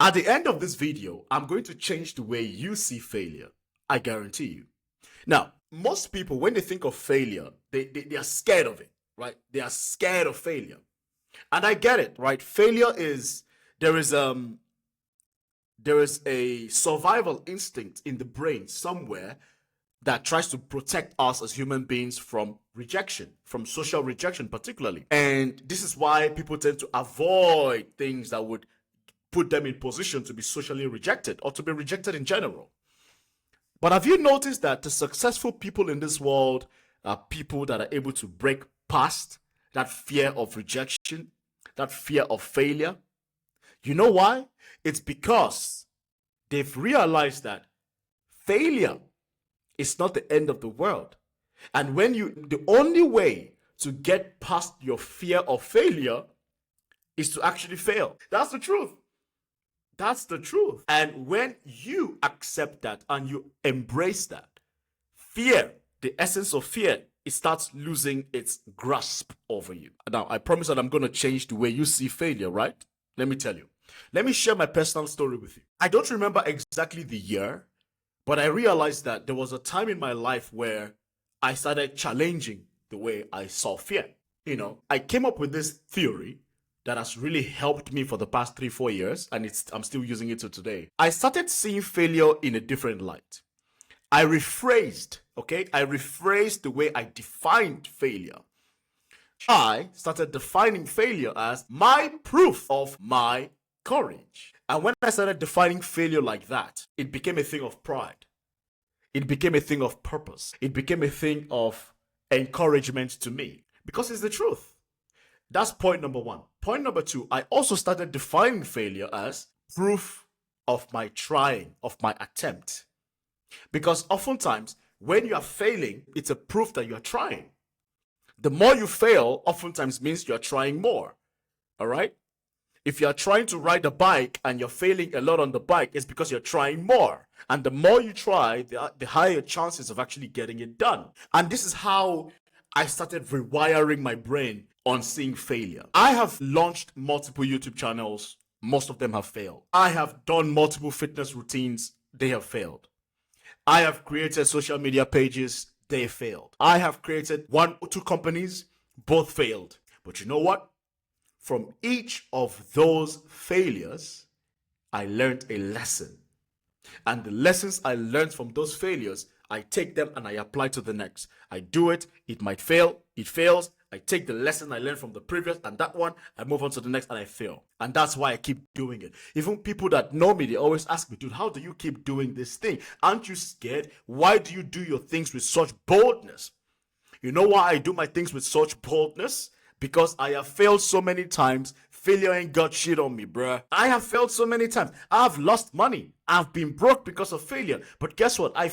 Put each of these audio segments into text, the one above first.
At the end of this video, I'm going to change the way you see failure. I guarantee you. Now, most people, when they think of failure, they are scared of it, right? They are scared of failure. And I get it, right? Failure is, there is a survival instinct in the brain somewhere that tries to protect us as human beings from rejection, from social rejection particularly. And this is why people tend to avoid things that would put them in position to be socially rejected or to be rejected in general. But have you noticed that the successful people in this world are people that are able to break past that fear of rejection, that fear of failure? You know why? It's because they've realized that failure is not the end of the world. And the only way to get past your fear of failure is to actually fail. That's the truth. That's the truth. And when you accept that and you embrace that, fear, the essence of fear, it starts losing its grasp over you. Now, I promise that I'm going to change the way you see failure, right? Let me tell you. Let me share my personal story with you. I don't remember exactly the year, but I realized that there was a time in my life where I started challenging the way I saw fear. I came up with this theory that has really helped me for the past 3-4 years, and I'm still using it to today. I started seeing failure in a different light. I rephrased the way I defined failure. I started defining failure as my proof of my courage. And when I started defining failure like that, it became a thing of pride. It became a thing of purpose. It became a thing of encouragement to me because it's the truth. That's point number one. Point number two, I also started defining failure as proof of my trying, of my attempt. Because oftentimes, when you are failing, it's a proof that you're trying. The more you fail, oftentimes means you're trying more. All right? If you're trying to ride a bike and you're failing a lot on the bike, it's because you're trying more. And the more you try, the higher chances of actually getting it done. And this is how I started rewiring my brain on seeing failure. I have launched multiple YouTube channels. Most of them have failed. I have done multiple fitness routines. They have failed. I have created social media pages. They failed. I have created 1 or 2 companies. Both failed. But you know what? From each of those failures, I learned a lesson. And the lessons I learned from those failures, I take them and I apply to the next. I do it. It might fail. It fails. I take the lesson I learned from the previous and that one, I move on to the next and I fail. And that's why I keep doing it. Even people that know me, they always ask me, dude, how do you keep doing this thing? Aren't you scared? Why do you do your things with such boldness? You know why I do my things with such boldness? Because I have failed so many times. Failure ain't got shit on me, bruh. I have failed so many times. I've lost money. I've been broke because of failure. But guess what? I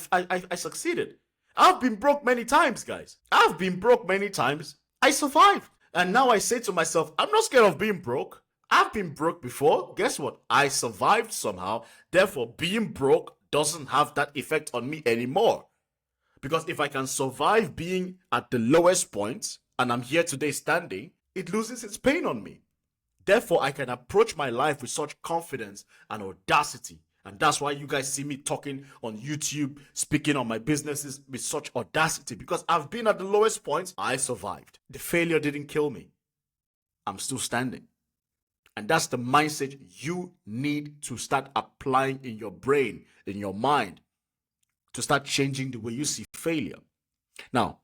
succeeded. I've been broke many times, guys. I've been broke many times. I survived. And now I say to myself, I'm not scared of being broke. I've been broke before. Guess what? I survived somehow. Therefore, being broke doesn't have that effect on me anymore. Because if I can survive being at the lowest point, and I'm here today standing, it loses its pain on me. Therefore, I can approach my life with such confidence and audacity. And that's why you guys see me talking on YouTube, speaking on my businesses with such audacity. Because I've been at the lowest point, I survived. The failure didn't kill me. I'm still standing. And that's the mindset you need to start applying in your brain, in your mind, to start changing the way you see failure. Now,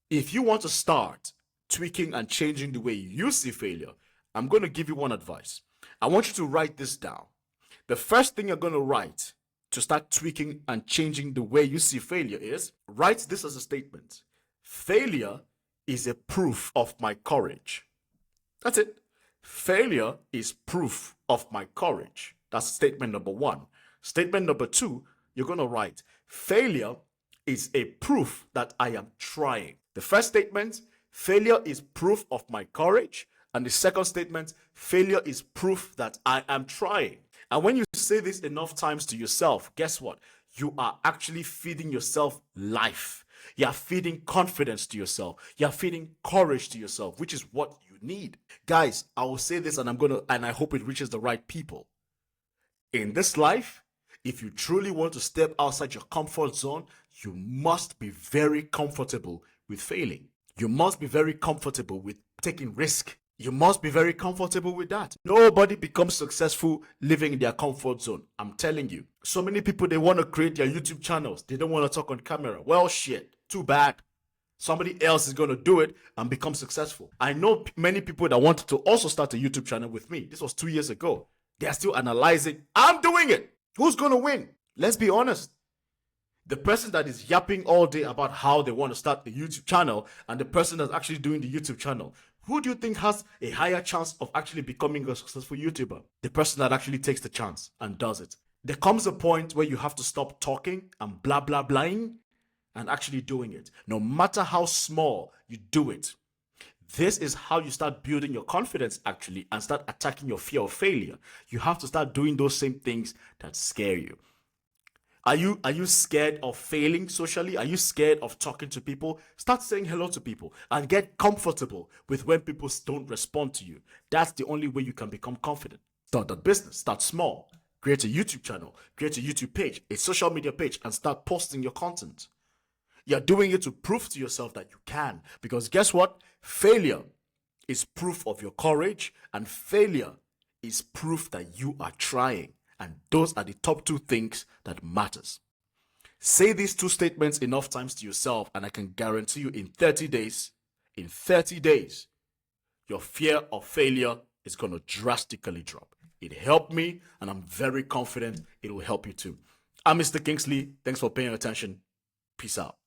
if you want to start tweaking and changing the way you see failure, I'm going to give you one advice. I want you to write this down. The first thing you're going to write to start tweaking and changing the way you see failure is, write this as a statement. Failure is a proof of my courage. That's it. Failure is proof of my courage. That's statement number 1. Statement number 2, you're going to write, failure is a proof that I am trying. The first statement, failure is proof of my courage. And the second statement, failure is proof that I am trying. And when you say this enough times to yourself, guess what? You are actually feeding yourself life. You are feeding confidence to yourself. You are feeding courage to yourself, which is what you need. Guys, I will say this and I hope it reaches the right people. In this life, if you truly want to step outside your comfort zone, you must be very comfortable with failing. You must be very comfortable with taking risk. You must be very comfortable with that. Nobody becomes successful living in their comfort zone. I'm telling you. So many people, they want to create their YouTube channels. They don't want to talk on camera. Well, shit. Too bad. Somebody else is going to do it and become successful. I know many people that wanted to also start a YouTube channel with me. This was 2 years ago. They are still analyzing. I'm doing it. Who's going to win? Let's be honest. The person that is yapping all day about how they want to start the YouTube channel and the person that's actually doing the YouTube channel, who do you think has a higher chance of actually becoming a successful YouTuber? The person that actually takes the chance and does it. There comes a point where you have to stop talking and blah, blah, blahing and actually doing it. No matter how small, you do it. This is how you start building your confidence actually and start attacking your fear of failure. You have to start doing those same things that scare you. Are you scared of failing socially? Are you scared of talking to people? Start saying hello to people and get comfortable with when people don't respond to you. That's the only way you can become confident. Start that business. Start small. Create a YouTube channel. Create a YouTube page, a social media page, and start posting your content. You're doing it to prove to yourself that you can. Because guess what? Failure is proof of your courage, and failure is proof that you are trying. And those are the top two things that matters. Say these two statements enough times to yourself, and I can guarantee you in 30 days, your fear of failure is going to drastically drop. It helped me, and I'm very confident it will help you too. I'm Mr. Kingsley. Thanks for paying attention. Peace out.